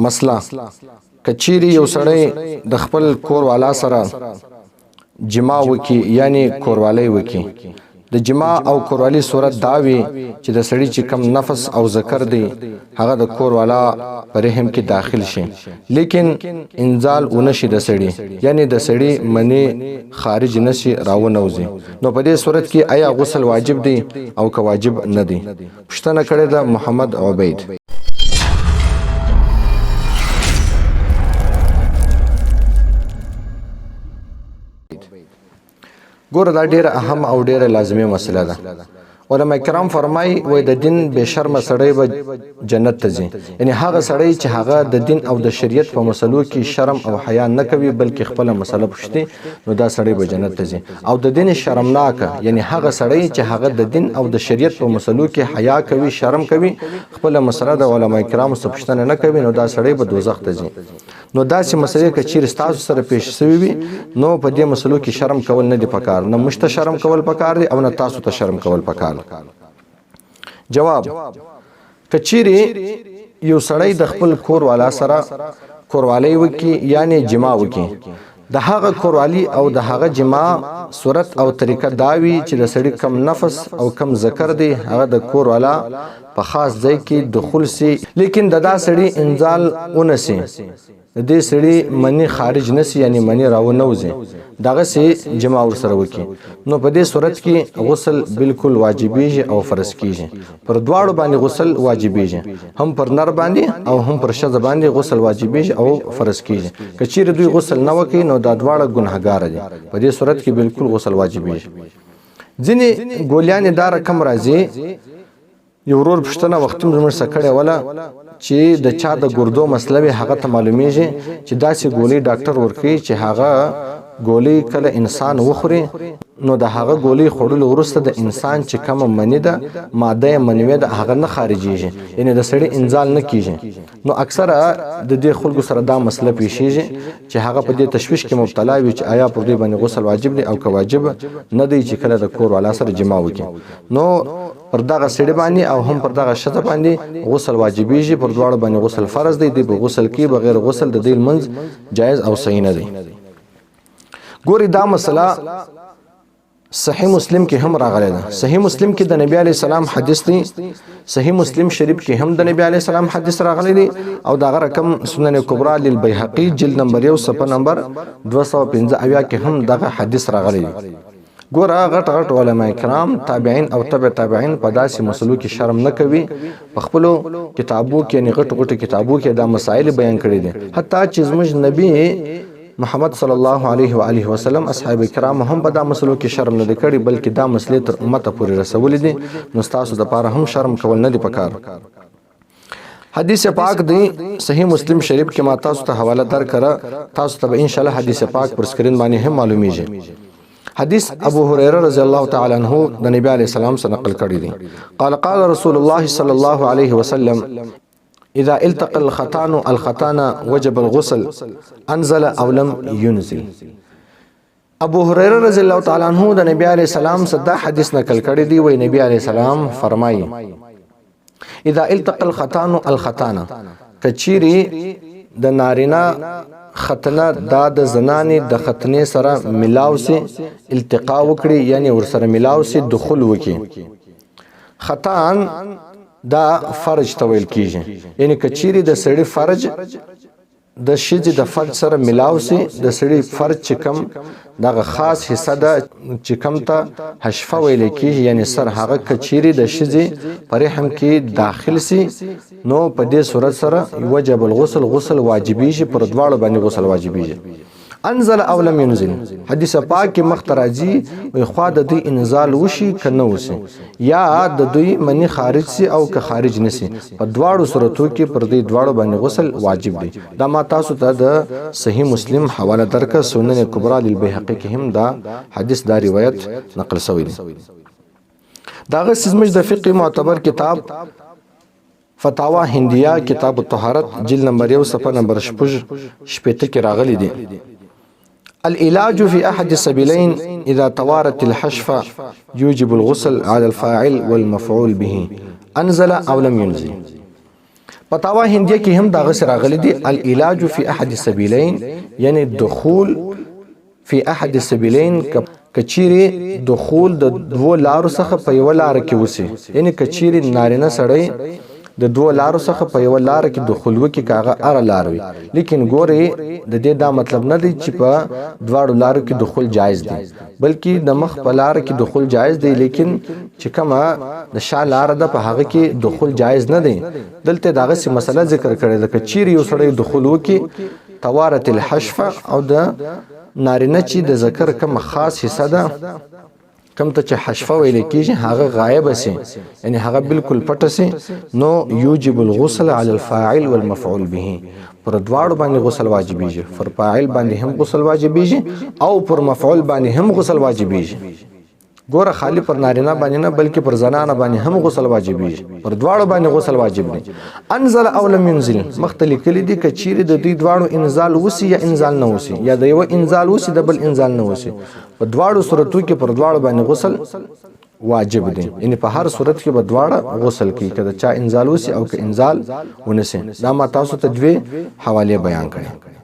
مسله کچيري یو سړی د خپل کور والا سره جما وکي یعنی کوروالی وکي د جما او کوروالی صورت داوي چې د سړی چې کم نفس او ذکر دی هغه د کور والا پر رحم کې داخل شي لیکن انزال ونشي د سړی یعنی د سړی منی خارج نشي راونوزي نو په دې صورت کې آیا غسل واجب دی او که واجب نه دی پښتنه کړې ده محمد عبید ګور دا ډیره اهم او ډیره لازمي مسله ده علماء کرام فرمای وای د دین به شرم سړی به جنت ته ځي یعنی هغه سړی چې هغه د دین او د شریعت په مسلو کې شرم او حیا نه کوي بلکې خپل مسله پوښتي نو دا سړی به جنت ته ځي او د دین شرمناک یعنی هغه سړی چې هغه د دین او د شریعت په مسلو کې حیا کوي شرم کوي خپل مسله د علماء کرام څخه پوښتنه نه کوي نو دا سړی به دوزخ ته ځي نو داسې مسلې که چیرې ستاسو سره پیښ شوي وي نو په دې مسلو کې شرم کول نه دی پکار نه مشته شرم کول پکار دی او نه تاسو ته شرم کول پکار جواب که چیرې یو سړی د خپل کور والا سره کوروالی وکي یعنی جما وکي د هغه کوروالی او د هغه جما صورت او طریقه داوي چې د سړی کم نفس او کم ذکر دی هغه د کور والا په خاص ځای کې دخول سي لیکن دا سړی انزال ونسي د دې سړی منی خارج نسی یعنی منی راونوزي دغه سي جما ور سره وکي نو په دې صورت کې غسل بالکل واجبيږي او فرض کیږي پر دواړو باندې غسل واجبيږي هم پر نر باندې او هم پر ښځه باندې غسل واجبيږي او فرض کیږي کچیر دوی غسل نه وکي نو دا دواړه ګناهګار دي په دې صورت کې بالکل غسل واجبيږي ځینې ګولیان دار کم راځي یو ورور پښتنه وختم زموږ سکړې ولا چې د چا د ګردو مسله به هغه ته معلومیږي چې داسې ګولۍ ډاکټر ورکړي چې هغه ګولۍ کله انسان وخوري نو د هغه ګولۍ خوړلو وروسته د انسان چې کومه منی ده ماده منوي ده هغه نه خارجيږي یعنی د سړی انزال نه کیږي نو اکثره د دې خلکو سره دا مسله پیښیږي چې هغه په دې تشویش کې مبتلا وي چې آیا پر دې باندې غسل واجب دی او که واجب نه دی چې کله د کور والا سره جما وکړي نو پر دغه سړی باندې او هم پر دغه ښځه باندې غسل واجبيږي پر دواړو باندې غسل فرض دی د غسل کې بغیر غسل د دې منځ جایز او صحیح نه دی ګوري دا مسله صحیح مسلم کې هم راغلی ده صحیح مسلم کې د نبی علی السلام حدیث دی صحیح مسلم شریف کې هم د نبی علی السلام حدیث راغلی دی او دا رقم سنن کبرى للبیهقی جلد نمبر 1 صفحه نمبر 215 کې هم دغه حدیث راغلی دی ګوره غټ غټ علماء کرام تابعین او تبع تابعین په داسې مسلو کې شرم نه کوي په خپل کتابو کې نه غټ غټ کتابو کې دا مسائل بیان کړي دي حتی چې زموږ نبی محمد صلی الله علیه و آله وسلم اصحاب کرام هم په دا مسلو کې شرم نه کوي بلکې دا مسلې تر امت پورې رسولې دي نو تاسو د پاره هم شرم کول نه دي پکار حدیث پاک دی صحیح مسلم شریف کې ما تاسو ته حواله درکړه تاسو ته ان شاء الله حدیث پاک پر سکرین باندې هم معلومیږي حدیث ابو هريره رضی الله تعالی عنہ د نبی علیہ السلام څخه نقل کړی دی قال رسول الله صلی الله علیه وسلم اذا التقى الختان وجب الغسل انزل او لم ينزل ابو هريره رضی الله تعالی عنہ د نبی علیہ السلام څخه حدیث نقل کړی دی وی نبی علیہ السلام فرمایي اذا التقى الختان کچيري د نارینا ختنه دا د زنانې د ختنې سره ملاو سي التقا وکړي یعنی ور سره ملاو سي دخول وکړي ختان دا فرج تویل کیږي یعنی کچيري د سړي فرج د شیج د فرج سره ملاو سي د سړي فرج چې کم دغه خاص حصہ ده چې کم ته حشفه ویل کیږي یعنی سر هغه کچيري د شیج پر رحم کې داخل سي نو په دې صورت سره وجب الغسل غسل واجبيږي پر دواړو باندې غسل واجبيږي انزل او لم ينزل حدیث پاک کې مختراجي وي خوا د دوی انزال وشي کنه وشي یا د دوی منی خارج سي او که خارج نسي په دواړو صورتو کې پر دې دواړو باندې غسل واجب دی دا ما تاسو ته د صحیح مسلم حواله درکړه سنن کبرى للبیهقی کې هم دا حدیث دا روایت نقل شوی دی داغه سیمج د فقه معتبر کتاب فتاوا هندیه کتاب الطهارت جلد نمبر 1 صفحه نمبر 8 کې راغلی دی العلاج في أحد السبيلين إذا توارت الحشفة يوجب الغسل على الفاعل والمفعول به انزل او لم ينزل فتاوا هندیه کې هم داغه سره راغلي دي العلاج فی احد السبیلین یعنی دخول فی احد السبیلین کچيري دخول د دوه لارو څخه په یو لار کې وسی یعنی کچيري نارینه سړی د دوه لارو څخه په یو لار کې دخول وکي کاغه ار لار وي لیکن ګوري د دې دا مطلب نه دی چې په دواړو لارو کې دخول جایز دی بلکې د مخ په لار کې دخول جایز دی لیکن چې کما د شا لار ده په هغه کې دخول جایز نه دی دلته داغه سي مسله ذکر کړی د کچيري یو سړی دخول وکي توارت الحشفه او د نارینه چې د ذکر کوم خاص حصہ ده کم ته چې حشفه ویل کېږي هغه غایب سي یعنی هغه بالکل پټ سي نو یوجب الغسل على الفاعل والمفعول به پر دواړو باندې غسل واجبېږي پر فاعل باندې هم غسل واجبېږي او پر مفعول باندې هم غسل واجبېږي ګوره خالی پر نارینه باندې نه بلکې پر زنانه باندې هم غسل واجبېږي پر دواړو باندې غسل واجب دی انزل او لم ينزل مختلف کلی دي کچيري د دې دواړو انزال وسی یا انزال نه وسی یا د یو انزال وسی د بل انزال نه وسی په دواړو صورتو کې پر دواړو باندې غسل واجب دی یعنی په هر صورت کې به دواړه غسل کوي کله چا انزال وسی او که انزال ونسي دا ما تاسو ته دوه حواله بیان کړي